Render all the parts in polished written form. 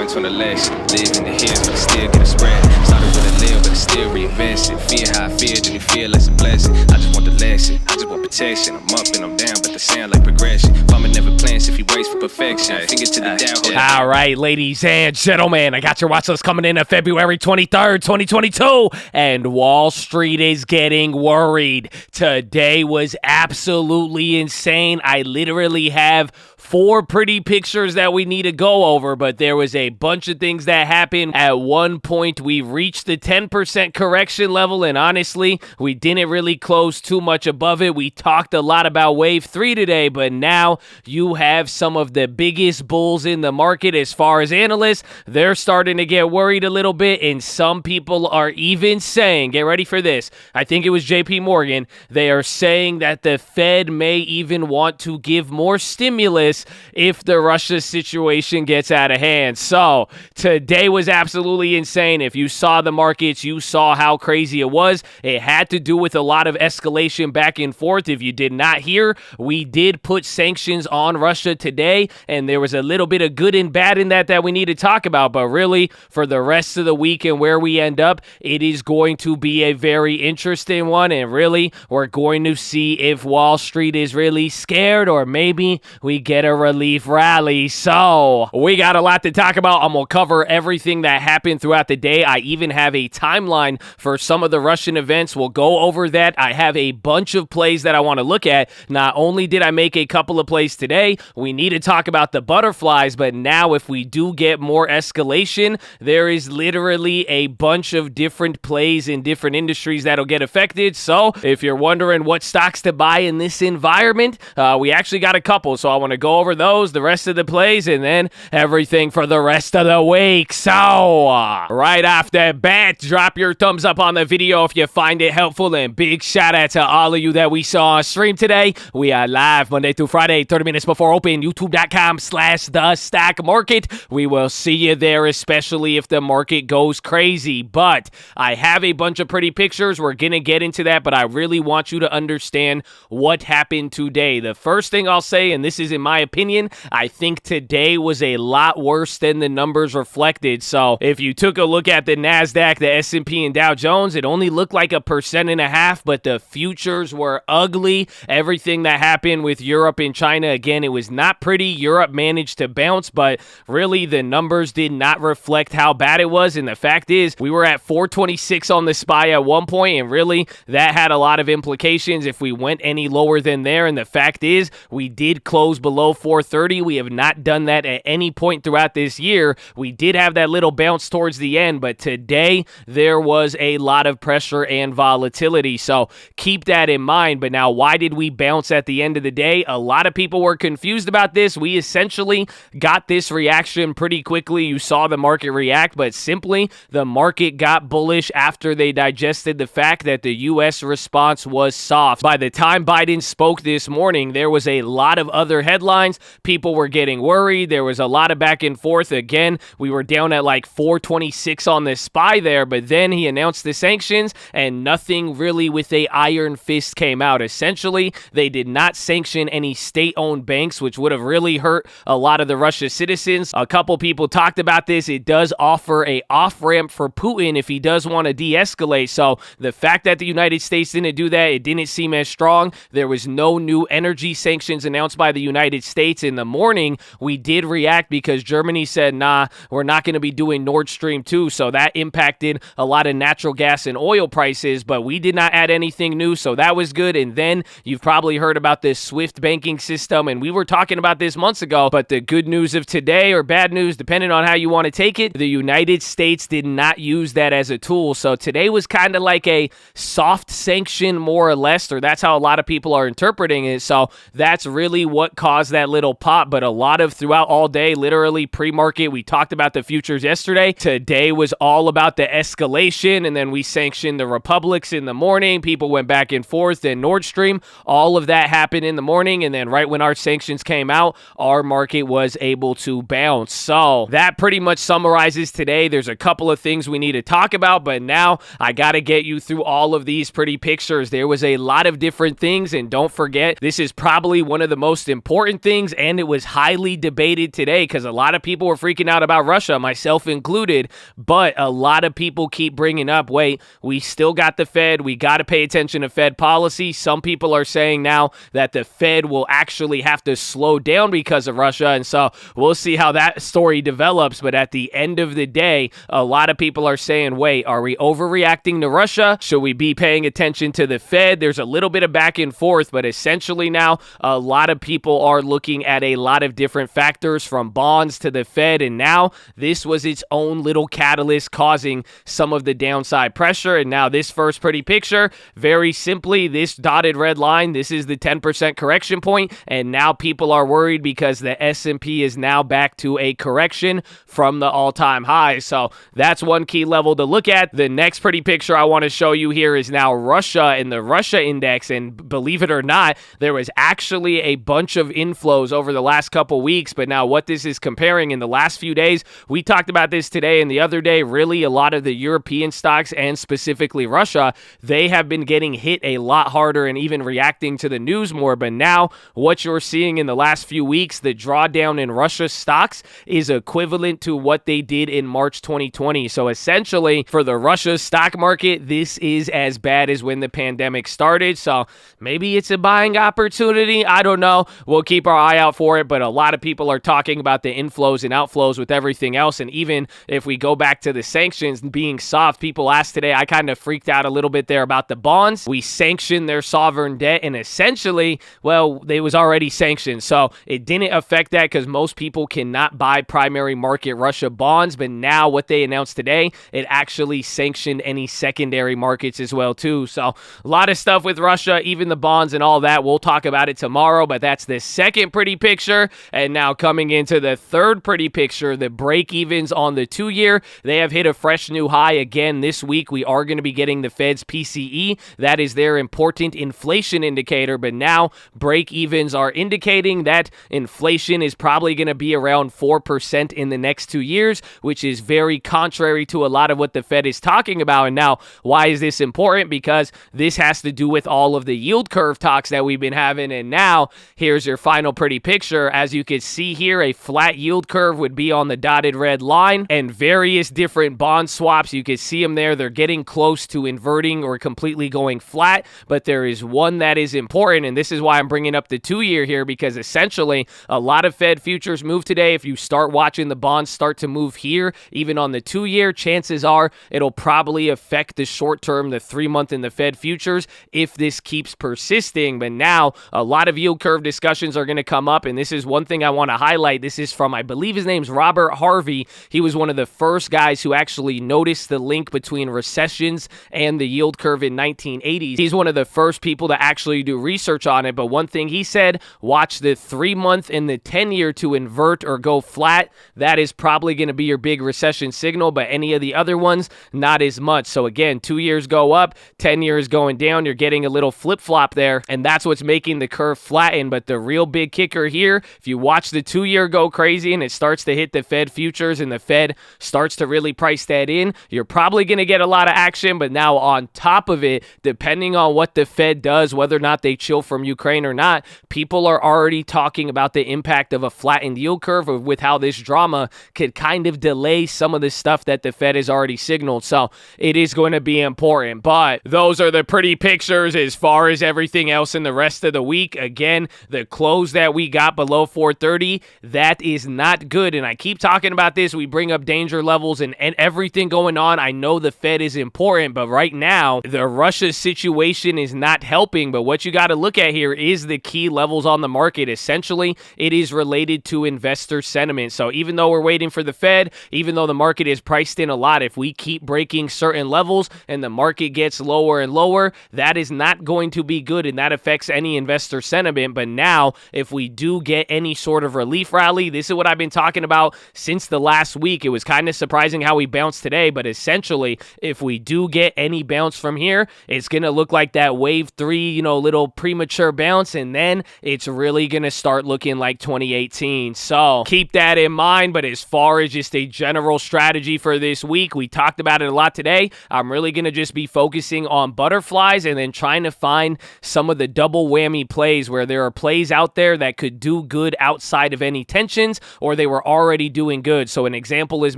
points on the lesson. Live in the hills, but I still get a spread. Started with a little, but I still reinvest it. Fear how I feel, then you feel like a blessing. I just want the lesson, I just want protection. I'm up and I'm down, but they sound like progression. Farmer never plans if he waits for perfection. Finger to the down. All right, ladies and gentlemen, I got your watch list coming in on February 23rd, 2022, and Wall Street is getting worried. Today was absolutely insane. I literally have 4 pretty pictures that we need to go over, but there was a bunch of things that happened. At one point, we reached the 10% correction level, and honestly, we didn't really close too much above it. We talked a lot about Wave 3 today, but now you have some of the biggest bulls in the market as far as analysts. They're starting to get worried a little bit, and some people are even saying, get ready for this, I think it was JP Morgan, they are saying that the Fed may even want to give more stimulus if the Russia situation gets out of hand. So today was absolutely insane. If you saw the markets, you saw how crazy it was. It had to do with a lot of escalation back and forth. If you did not hear, we did put sanctions on Russia today, and there was a little bit of good and bad in that we need to talk about. But really, for the rest of the week and where we end up, it is going to be a very interesting one. And really, we're going to see if Wall Street is really scared, or maybe we get a relief rally. So we got a lot to talk about. I'm going to cover everything that happened throughout the day. I even have a timeline for some of the Russian events. We'll go over that. I have a bunch of plays that I want to look at. Not only did I make a couple of plays today, we need to talk about the butterflies, but now if we do get more escalation, there is literally a bunch of different plays in different industries that'll get affected. So if you're wondering what stocks to buy in this environment, we actually got a couple. So I want to go over those, the rest of the plays, and then everything for the rest of the week. So right off the bat, drop your thumbs up on the video if you find it helpful, and big shout out to all of you that we saw on stream today. We are live Monday through Friday, 30 minutes before open, youtube.com/thestockmarket. We will see you there, especially if the market goes crazy. But I have a bunch of pretty pictures. We're going to get into that, but I really want you to understand what happened today. The first thing I'll say, and this is in my opinion, I think today was a lot worse than the numbers reflected. So if you took a look at the NASDAQ, the S&P, and Dow Jones, it only looked like 1.5%, but the futures were ugly. Everything that happened with Europe and China, again, it was not pretty. Europe managed to bounce, but really the numbers did not reflect how bad it was. And the fact is, we were at 426 on the SPY at one point, and really that had a lot of implications if we went any lower than there. And the fact is, we did close below 430. We have not done that at any point throughout this year. We did have that little bounce towards the end, but today there was a lot of pressure and volatility. So keep that in mind. But now, why did we bounce at the end of the day? A lot of people were confused about this. We essentially got this reaction pretty quickly. You saw the market react, but simply the market got bullish after they digested the fact that the U.S. response was soft. By the time Biden spoke this morning, there was a lot of other headlines. People were getting worried. There was a lot of back and forth. Again, we were down at like 426 on the SPY there, but then he announced the sanctions and nothing really with a iron fist came out. Essentially, they did not sanction any state-owned banks, which would have really hurt a lot of the Russia citizens. A couple people talked about this. It does offer a off-ramp for Putin if he does want to de-escalate. So the fact that the United States didn't do that, it didn't seem as strong. There was no new energy sanctions announced by the United States. In the morning, we did react because Germany said, nah, we're not going to be doing Nord Stream 2. So that impacted a lot of natural gas and oil prices, but we did not add anything new. So that was good. And then you've probably heard about this SWIFT banking system, and we were talking about this months ago, but the good news of today, or bad news, depending on how you want to take it, the United States did not use that as a tool. So today was kind of like a soft sanction, more or less, or that's how a lot of people are interpreting it. So that's really what caused that little pop. But a lot of throughout all day, literally pre-market, we talked about the futures yesterday. Today was all about the escalation, and then we sanctioned the republics in the morning. People went back and forth, and Nord Stream, all of that happened in the morning, and then right when our sanctions came out, our market was able to bounce. So that pretty much summarizes today. There's a couple of things we need to talk about, but now I got to get you through all of these pretty pictures. There was a lot of different things, and don't forget, this is probably one of the most important things things, and it was highly debated today because a lot of people were freaking out about Russia, myself included, but a lot of people keep bringing up, wait, we still got the Fed, we got to pay attention to Fed policy. Some people are saying now that the Fed will actually have to slow down because of Russia, and so we'll see how that story develops, but at the end of the day, a lot of people are saying, wait, are we overreacting to Russia? Should we be paying attention to the Fed? There's a little bit of back and forth, but essentially now a lot of people are looking at a lot of different factors from bonds to the Fed, and now this was its own little catalyst causing some of the downside pressure. And now this first pretty picture, very simply, this dotted red line, this is the 10% correction point, and now people are worried because the S&P is now back to a correction from the all-time high. So that's one key level to look at. The next pretty picture I want to show you here is now Russia and the Russia index, and believe it or not, there was actually a bunch of inflows over the last couple weeks, but now what this is comparing in the last few days, we talked about this today and the other day, really a lot of the European stocks and specifically Russia, they have been getting hit a lot harder and even reacting to the news more, but now what you're seeing in the last few weeks, the drawdown in Russia stocks is equivalent to what they did in March 2020. So essentially, for the Russia stock market, this is as bad as when the pandemic started. So maybe it's a buying opportunity. I don't know. We'll keep our eye out for it, but a lot of people are talking about the inflows and outflows with everything else. And even if we go back to the sanctions being soft, people asked today, I kind of freaked out a little bit there about the bonds. We sanctioned their sovereign debt, and essentially, well, it was already sanctioned. So it didn't affect that because most people cannot buy primary market Russia bonds. But now what they announced today, it actually sanctioned any secondary markets as well too. So a lot of stuff with Russia, even the bonds and all that. We'll talk about it tomorrow, but that's the second pretty picture. And now coming into the third pretty picture, the break-evens on the 2-year, they have hit a fresh new high again this week. We are going to be getting the Fed's PCE. That is their important inflation indicator, but now break-evens are indicating that inflation is probably going to be around 4% in the next 2 years, which is very contrary to a lot of what the Fed is talking about. And now, why is this important? Because this has to do with all of the yield curve talks that we've been having. And now, here's your final pretty picture. As you can see here, a flat yield curve would be on the dotted red line, and various different bond swaps, you can see them there. They're getting close to inverting or completely going flat, but there is one that is important, and this is why I'm bringing up the 2-year here, because essentially a lot of Fed futures move today. If you start watching the bonds start to move here, even on the 2-year, chances are it'll probably affect the short term, the 3-month in the Fed futures, if this keeps persisting. But now a lot of yield curve discussions are going to come up, and this is one thing I want to highlight. This is from, I believe his name's Robert Harvey. He was one of the first guys who actually noticed the link between recessions and the yield curve in 1980s. He's one of the first people to actually do research on it, but one thing he said, watch the 3-month and the 10-year to invert or go flat. That is probably going to be your big recession signal, but any of the other ones, not as much. So again, 2 years go up, 10 years going down, you're getting a little flip-flop there, and that's what's making the curve flatten. But the real big kicker here, if you watch the 2-year go crazy and it starts to hit the Fed futures and the Fed starts to really price that in, you're probably going to get a lot of action. But now on top of it, depending on what the Fed does, whether or not they chill from Ukraine or not, people are already talking about the impact of a flattened yield curve with how this drama could kind of delay some of the stuff that the Fed has already signaled. So it is going to be important. But those are the pretty pictures as far as everything else in the rest of the week. Again, the close that we got below 430, that is not good. And I keep talking about this. We bring up danger levels and everything going on. I know the Fed is important, but right now, the Russia situation is not helping. But what you got to look at here is the key levels on the market. Essentially, it is related to investor sentiment. So even though we're waiting for the Fed, even though the market is priced in a lot, if we keep breaking certain levels and the market gets lower and lower, that is not going to be good, and that affects any investor sentiment. But now, if we do get any sort of relief rally, this is what I've been talking about since the last week. It was kind of surprising how we bounced today, but essentially, if we do get any bounce from here, it's going to look like that wave 3, little premature bounce, and then it's really going to start looking like 2018. So keep that in mind. But as far as just a general strategy for this week, we talked about it a lot today. I'm really going to just be focusing on butterflies and then trying to find some of the double whammy plays where there are plays out there that could do good outside of any tensions, or they were already doing good. So an example is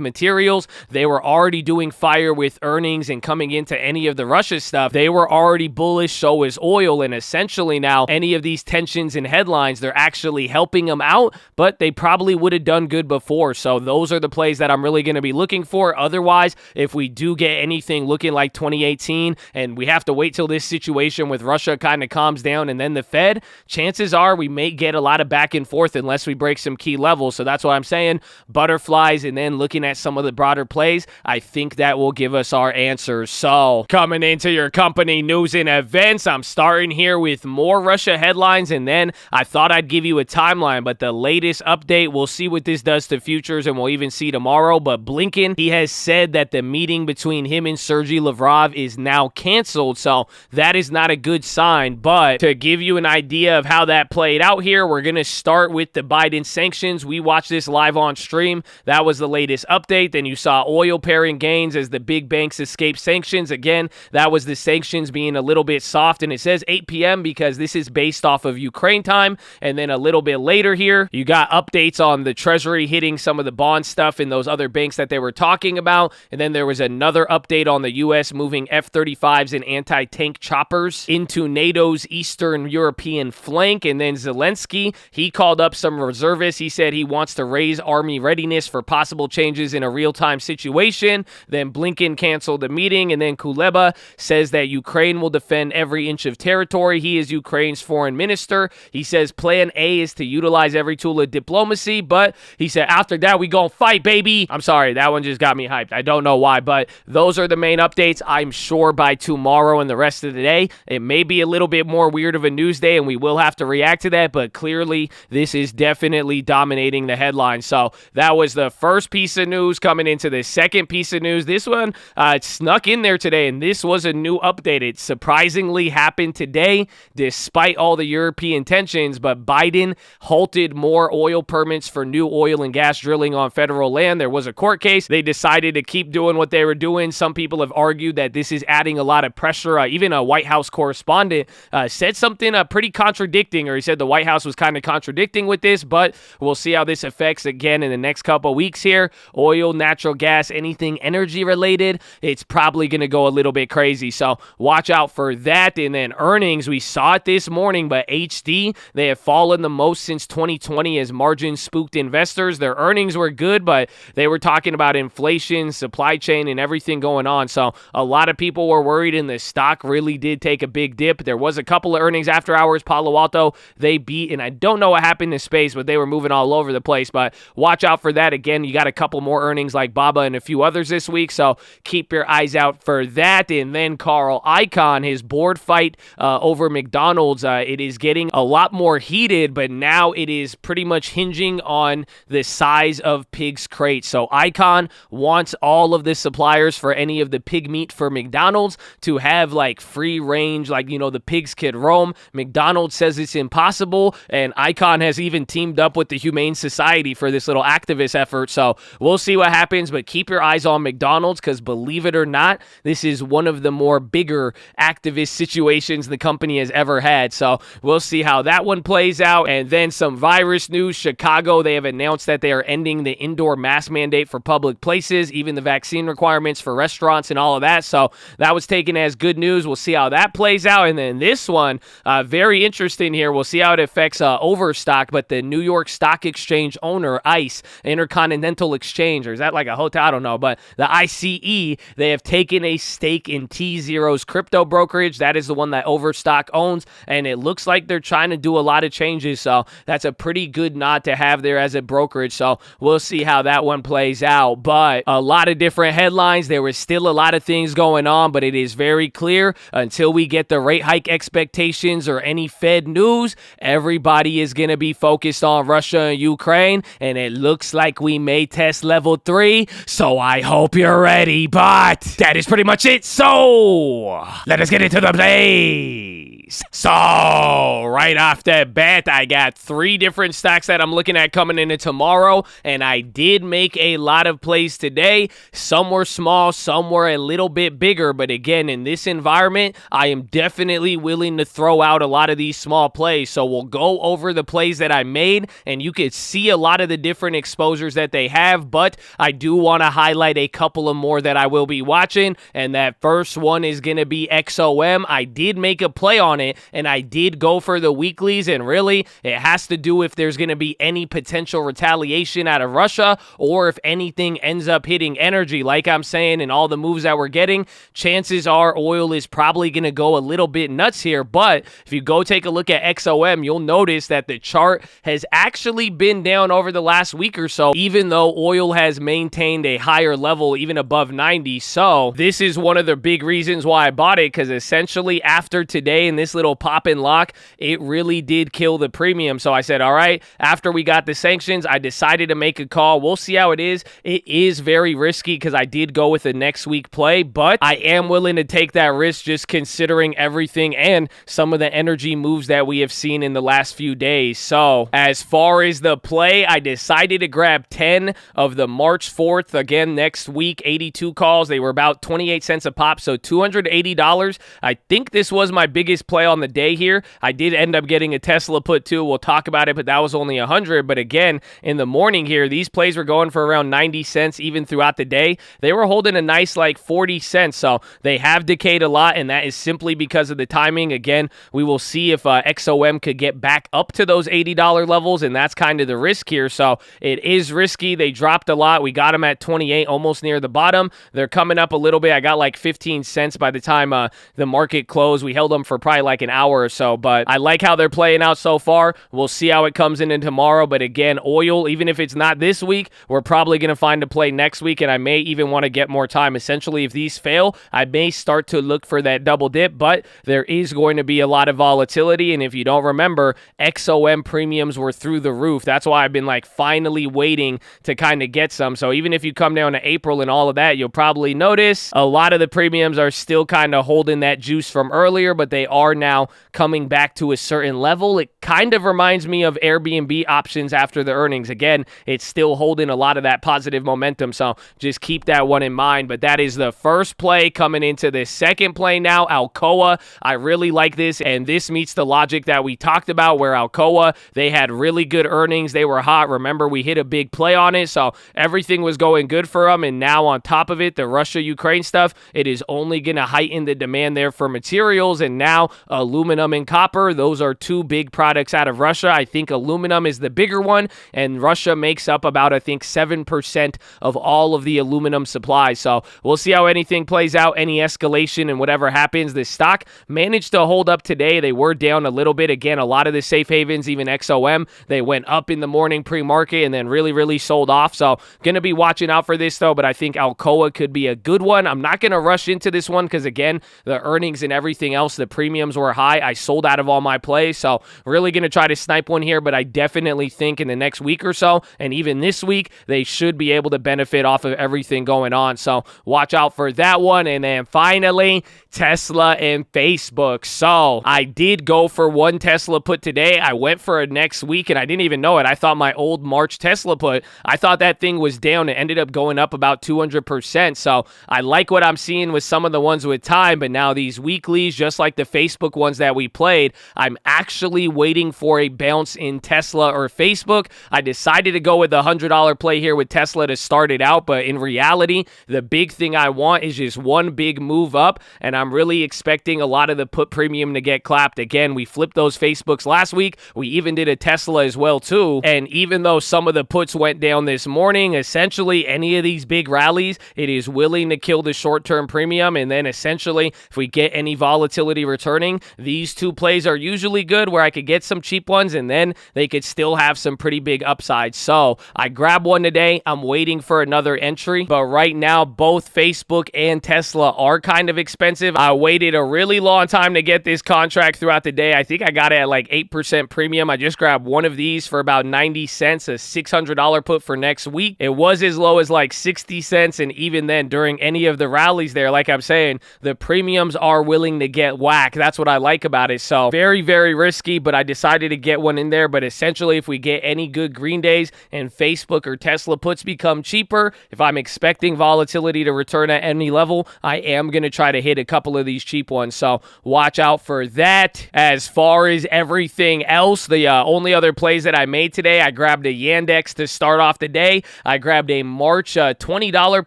materials. They were already doing fire with earnings and coming into any of the Russia stuff. They were already bullish, so is oil, and essentially now any of these tensions and headlines, they're actually helping them out, but they probably would have done good before. So those are the plays that I'm really going to be looking for. Otherwise, if we do get anything looking like 2018 and we have to wait till this situation with Russia kind of calms down and then the Fed, chances are we may get a lot of back and forth unless we break some key levels. So that's why I'm saying butterflies, and then looking at some of the broader plays, I think that will give us our answers. So coming into your company news and events, I'm starting here with more Russia headlines, and then I thought I'd give you a timeline, but the latest update, we'll see what this does to futures, and we'll even see tomorrow. But Blinken, he has said that the meeting between him and Sergey Lavrov is now canceled, so that is not a good sign. But to give you an idea of how that played out here, we're going to start with the Biden sanctions. We watched this live on stream. That was the latest update. Then you saw oil pairing gains as the big banks escape sanctions. Again, that was the sanctions being a little bit soft, and it says 8 p.m. because this is based off of Ukraine time. And then a little bit later here, you got updates on the Treasury hitting some of the bond stuff in those other banks that they were talking about. And then there was another update on the U.S. moving F-35s and anti-tank choppers into NATO's Eastern European flank. And then Zelensky, he called up some reservists. He said he wants to raise army readiness for possible changes in a real-time situation. Then Blinken canceled the meeting. And then Kuleba says that Ukraine will defend every inch of territory. He is Ukraine's foreign minister. He says plan A is to utilize every tool of diplomacy, but he said after that we gonna fight, baby. I'm sorry, that one just got me hyped. I don't know why, but those are the main updates. I'm sure by tomorrow and the rest of the day, it may be a little bit more weird of a news day and we will have to react to that, but clearly this is definitely dominating the headlines. So that was the first piece of news. Coming into the second piece of news, this one snuck in there today, and this was a new update. It surprisingly happened today despite all the European tensions, but Biden halted more oil permits for new oil and gas drilling on federal land. There was a court case. They decided to keep doing what they were doing. Some people have argued that this is adding a lot of pressure. Even a White House correspondent said something pretty contradicting, or he said the White House was kind of contradicting with this, but we'll see how this affects again in the next couple of weeks here. Oil, natural gas, anything energy related, it's probably going to go a little bit crazy. So watch out for that. And then earnings, we saw it this morning, but HD, they have fallen the most since 2020 as margins spooked investors. Their earnings were good, but they were talking about inflation, supply chain, and everything going on. So a lot of people were worried, and the stock really did take a big dip. There was a couple of earnings after hours. Palo Alto, they beat, and I don't know what happened in space, but they were moving all over the place. But watch out for that. Again, you got a couple more earnings like Baba and a few others this week, so keep your eyes out for that. And then Carl Icahn, his board fight over McDonald's, it is getting a lot more heated, but now it is pretty much hinging on the size of pigs' crates. So Icahn wants all of the suppliers for any of the pig meat for McDonald's to have like free range, like, you know, the pigs could roam. McDonald's says it's impossible, and Icahn has even teamed up with the Humane Society for this little activist effort. So we'll see what happens, but keep your eyes on McDonald's, because believe it or not, this is one of the more bigger activist situations the company has ever had. So we'll see how that one plays out. And then some virus news. Chicago, they have announced that they are ending the indoor mask mandate for public places, even the vaccine requirements for restaurants and all of that. So that was taken as good news. We'll see how that plays out. And then this one, very interesting here. We'll see how it affects Overstock, but the New York Stock Exchange owner, ICE, Intercontinental Exchange, or is that like a hotel? I don't know, but the ICE, they have taken a stake in T-Zero's crypto brokerage. That is the one that Overstock owns, and it looks like they're trying to do a lot of changes, so that's a pretty good nod to have there as a brokerage. So we'll see how that one plays out. But a lot of different headlines. There was still a lot of things going on, but it is very clear until we get the rate hike expectations or any Fed news, everybody is going to be focused on Russia and Ukraine, and it looks like we may test level 3, so I hope you're ready. But that is pretty much it. So let us get into the plays. So right off the bat, I got 3 different stocks that I'm looking at coming into tomorrow, and I did make a lot of plays today. Some were small, some were a little bit bigger, but again, in this environment, I am definitely willing to throw out a lot of these small plays. So we'll go go over the plays that I made, and you could see a lot of the different exposures that they have, but I do want to highlight a couple of more that I will be watching, and that first one is going to be XOM. I did make a play on it, and I did go for the weeklies, and really, it has to do if there's going to be any potential retaliation out of Russia, or if anything ends up hitting energy. Like I'm saying, and all the moves that we're getting, chances are oil is probably going to go a little bit nuts here, but if you go take a look at XOM, you'll notice that the chart has actually been down over the last week or so, even though oil has maintained a higher level, even above 90. So this is one of the big reasons why I bought it, because essentially after today and this little pop and lock, it really did kill the premium. So I said, all right, after we got the sanctions, I decided to make a call. We'll see how it is. It is very risky because I did go with a next week play, but I am willing to take that risk just considering everything and some of the energy moves that we have seen in the last few days. So as far as the play, I decided to grab 10 of the March 4th, again, next week, 82 calls. They were about 28 cents a pop, so $280. I think this was my biggest play on the day here. I did end up getting a Tesla put too. We'll talk about it, but that was only 100. But again, in the morning here, these plays were going for around 90 cents even throughout the day. They were holding a nice like 40 cents, so they have decayed a lot, and that is simply because of the timing. Again, we will see if XOM could get back up to those $80 levels, and that's kind of the risk here. So it is risky. They dropped a lot. We got them at 28, almost near the bottom. They're coming up a little bit. I got like 15 cents by the time the market closed. We held them for probably like an hour or so, but I like how they're playing out so far. We'll see how it comes in tomorrow, but again, oil, even if it's not this week, we're probably going to find a play next week, and I may even want to get more time. Essentially, if these fail, I may start to look for that double dip, but there is going to be a lot of volatility, and if you don't remember, XOM premiums were through the roof. That's why I've been like finally waiting to kind of get some. So even if you come down to April and all of that, you'll probably notice a lot of the premiums are still kind of holding that juice from earlier, but they are now coming back to a certain level. It kind of reminds me of Airbnb options after the earnings. Again, it's still holding a lot of that positive momentum, so just keep that one in mind. But that is the first play. Coming into the second play now, Alcoa. I really like this, and this meets the logic that we talked about where Alcoa, they had really good earnings. They were hot. Remember, we hit a big play on it, so everything was going good for them, and now on top of it, the Russia-Ukraine stuff, it is only going to heighten the demand there for materials, and now aluminum and copper, those are two big products out of Russia. I think aluminum is the bigger one, and Russia makes up about, I think, 7% of all of the aluminum supply. So we'll see how anything plays out, any escalation and whatever happens. The stock managed to hold up today. They were down a little bit. Again, a lot of the safe havens, even XOM, they went up in the morning pre-market and then really sold off. So going to be watching out for this though, but I think Alcoa could be a good one. I'm not going to rush into this one because again, the earnings and everything else, the premiums were high. I sold out of all my plays. So really going to try to snipe one here, but I definitely think in the next week or so, and even this week, they should be able to benefit off of everything going on. So watch out for that one. And then finally, Tesla and Facebook. So I did go for one Tesla put today. I went for a next week and I didn't even know it. I thought my old March Tesla put, I thought that thing was down. It ended up going up about 200%. So I like what I'm seeing with some of the ones with time, but now these weeklies, just like the Facebook ones that we played, I'm actually waiting for a bounce in Tesla or Facebook. I decided to go with the $100 play here with Tesla to start it out, but in reality, the big thing I want is just one big move up, and I'm really expecting a lot of the put premium to get clapped. Again, we flipped those Facebooks last week. We even did a Tesla as well too, and even though some of the puts went down this morning, essentially any of these big rallies, it is willing to kill the short-term premium, and then essentially if we get any volatility returning, these two plays are usually good where I could get some cheap ones and then they could still have some pretty big upsides. So I grabbed one today. I'm waiting for another entry, but right now both Facebook and Tesla are kind of expensive. I waited a really long time to get this contract throughout the day. I think I got it at like 8% premium. I just grabbed one of these for about 90 cents, a $600 put for next week. It was as low as like 60 cents, and even then during any of the rallies there, like I'm saying, the premiums are willing to get whacked. That's what I like about it. So very risky, but I decided to get one in there. But essentially, if we get any good green days and Facebook or Tesla puts become cheaper, if I'm expecting volatility to return at any level, I am going to try to hit a couple of these cheap ones. So watch out for that. As far as everything everything else, the only other plays that I made today, I grabbed a Yandex to start off the day. I grabbed a March $20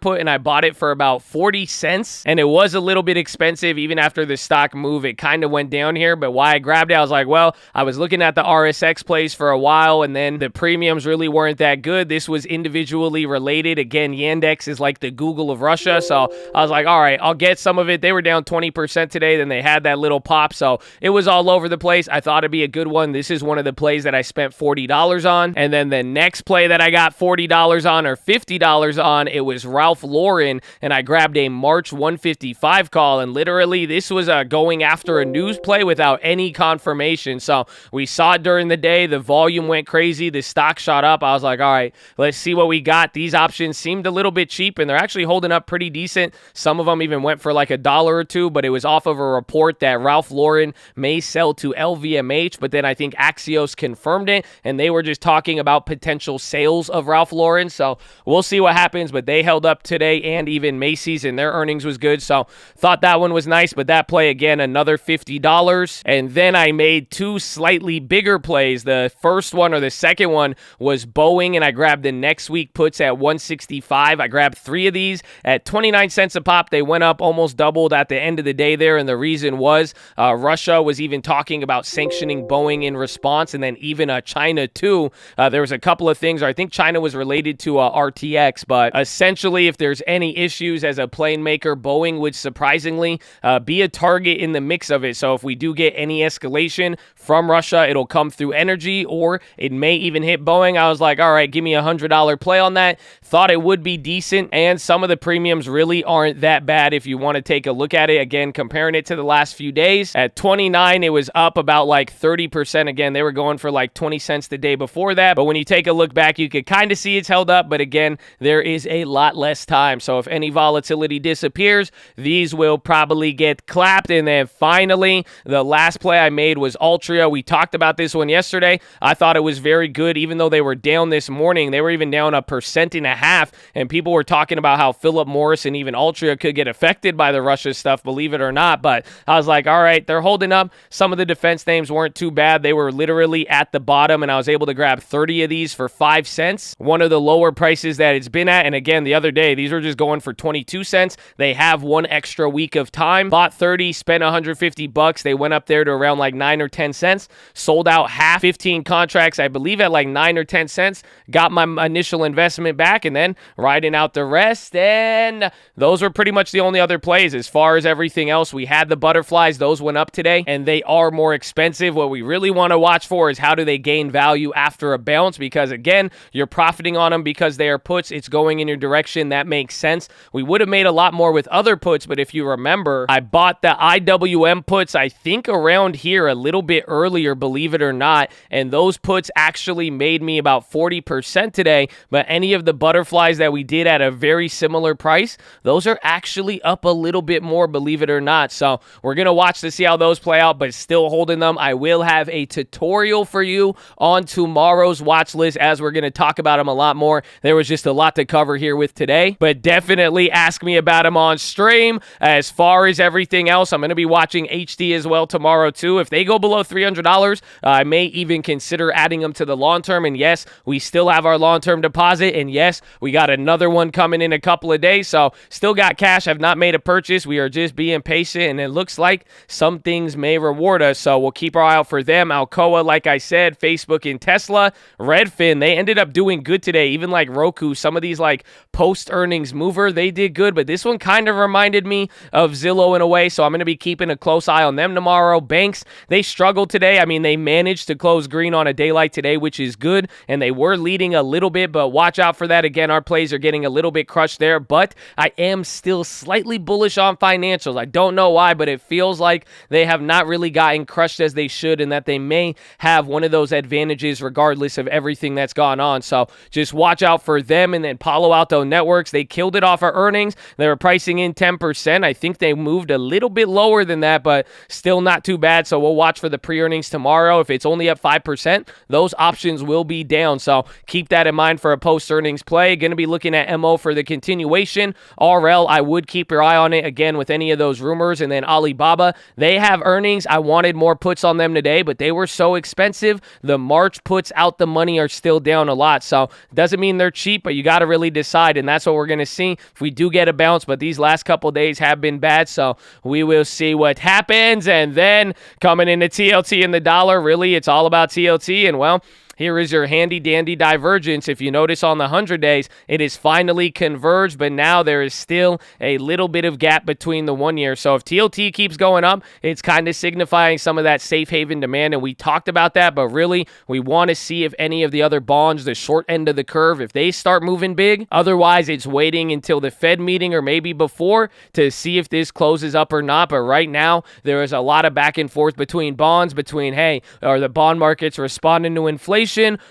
put, and I bought it for about 40 cents. And it was a little bit expensive even after the stock move. It kind of went down here, but why I grabbed it, I was like, well, I was looking at the RSX plays for a while, and then the premiums really weren't that good. This was individually related. Again, Yandex is like the Google of Russia, so I was like, all right, I'll get some of it. They were down 20% today, then they had that little pop, so it was all over the place. I thought it'd be a good one. This is one of the plays that I spent $40 on, and then the next play that I got $40 on or $50 on, it was Ralph Lauren, and I grabbed a March 155 call, and literally this was going after a news play without any confirmation. So we saw it during the day. The volume went crazy. The stock shot up. I was like, all right, let's see what we got. These options seemed a little bit cheap, and they're actually holding up pretty decent. Some of them even went for like $1 or $2, but it was off of a report that Ralph Lauren may sell to LVMH, but then I think Axios confirmed it, and they were just talking about potential sales of Ralph Lauren. So we'll see what happens, but they held up today, and even Macy's, and their earnings was good. So thought that one was nice, but that play, again, another $50. And then I made two slightly bigger plays. The first one, or the second one, was Boeing, and I grabbed the next week puts at 165. I grabbed 3 of these at 29 cents a pop. They went up, almost doubled at the end of the day there, and the reason was Russia was even talking about sanctioning Boeing in response, and then even China too. There was a couple of things. I think China was related to RTX, but essentially if there's any issues as a plane maker, Boeing would surprisingly be a target in the mix of it. So if we do get any escalation from Russia, it'll come through energy, or it may even hit Boeing. I was like, all right, give me $100 play on that. Thought it would be decent, and some of the premiums really aren't that bad if you want to take a look at it. Again, comparing it to the last few days, at 29, it was up about like 30%. Again, they were going for like 20 cents the day before that, but when you take a look back, you could kind of see it's held up, but again, there is a lot less time. So if any volatility disappears, these will probably get clapped. And then finally, the last play I made was Altria. We talked about this one yesterday. I thought it was very good, even though they were down this morning. They were even down 1.5%, and people were talking about how Philip Morris and even Altria could get affected by the Russia stuff, believe it or not. But I was like, all right, they're holding up. Some of the defense names weren't too bad. They were literally at the bottom, and I was able to grab 30 of these for 5 cents, one of the lower prices that it's been at. And again, the other day, these were just going for 22 cents. They have one extra week of time. Bought 30, spent $150. They went up there to around like 9 or 10 cents. Sold out half, 15 contracts, I believe at like 9 or 10 cents. Got my initial investment back, and then riding out the rest. And those were pretty much the only other plays. As far as everything else, we had the butterflies. Those went up today, and they are more expensive. What we really want to watch for is how do they gain value after a bounce, because again, you're profiting on them because they are puts. It's going in your direction. That makes sense. We would have made a lot more with other puts, but if you remember, I bought the IWM puts, I think around here a little bit earlier, believe it or not, and those puts actually made me about 40% today. But any of the butterflies that we did at a very similar price, those are actually up a little bit more, believe it or not. So we're going to watch to see how those play out, but still holding them. I will have a tutorial for you on tomorrow's watch list, as we're going to talk about them a lot more. There was just a lot to cover here with today, but definitely ask me about them on stream. As far as everything else, I'm going to be watching HD as well tomorrow too. If they go below $300, I may even consider adding them to the long term. And yes, we still have our long-term deposit, and yes, we got another one coming in a couple of days, so still got cash. I've not made a purchase. We are just being patient, and it looks like some things may reward us, so we'll keep our eye out for them. Alcoa, like I said, Facebook and Tesla. Redfin, they ended up doing good today. Even like Roku, some of these like post-earnings mover, they did good, but this one kind of reminded me of Zillow in a way, so I'm going to be keeping a close eye on them tomorrow. Banks, they struggled today. I mean, they managed to close green on a day like today, which is good, and they were leading a little bit, but watch out for that. Again, our plays are getting a little bit crushed there, but I am still slightly bullish on financials. I don't know why, but it feels like they have not really gotten crushed as they should, and that they may have one of those advantages regardless of everything that's gone on. So just watch out for them. And then Palo Alto Networks, they killed it off our earnings. They were pricing in 10%. I think they moved a little bit lower than that, but still not too bad. So we'll watch for the pre-earnings tomorrow. If it's only up 5%, those options will be down. So keep that in mind for a post-earnings play. Going to be looking at MO for the continuation. RL, I would keep your eye on it again with any of those rumors. And then Alibaba, they have earnings. I wanted more puts on them today day, but they were so expensive. The March puts out the money are still down a lot. So doesn't mean they're cheap, but you got to really decide, and that's what we're going to see if we do get a bounce. But these last couple days have been bad, so we will see what happens. And then coming into TLT and the dollar, really, it's all about TLT, and well, here is your handy-dandy divergence. If you notice on the 100 days, it is finally converged, but now there is still a little bit of gap between the 1 year. So if TLT keeps going up, it's kind of signifying some of that safe haven demand, and we talked about that, but really, we want to see if any of the other bonds, the short end of the curve, if they start moving big. Otherwise, it's waiting until the Fed meeting or maybe before to see if this closes up or not. But right now, there is a lot of back and forth between bonds, hey, are the bond markets responding to inflation,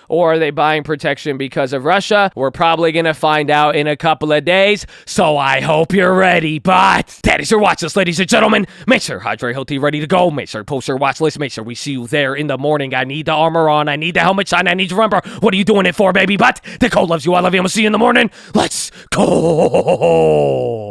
or are they buying protection because of Russia? We're probably going to find out in a couple of days, so I hope you're ready. But that is your watch list, ladies and gentlemen. Make sure hydrate, healthy, ready to go. Make sure post your watch list. Make sure we see you there in the morning. I need the armor on. I need the helmet shine. I need to remember, what are you doing it for, baby? But the code loves you. I love you. I'm going to see you in the morning. Let's go.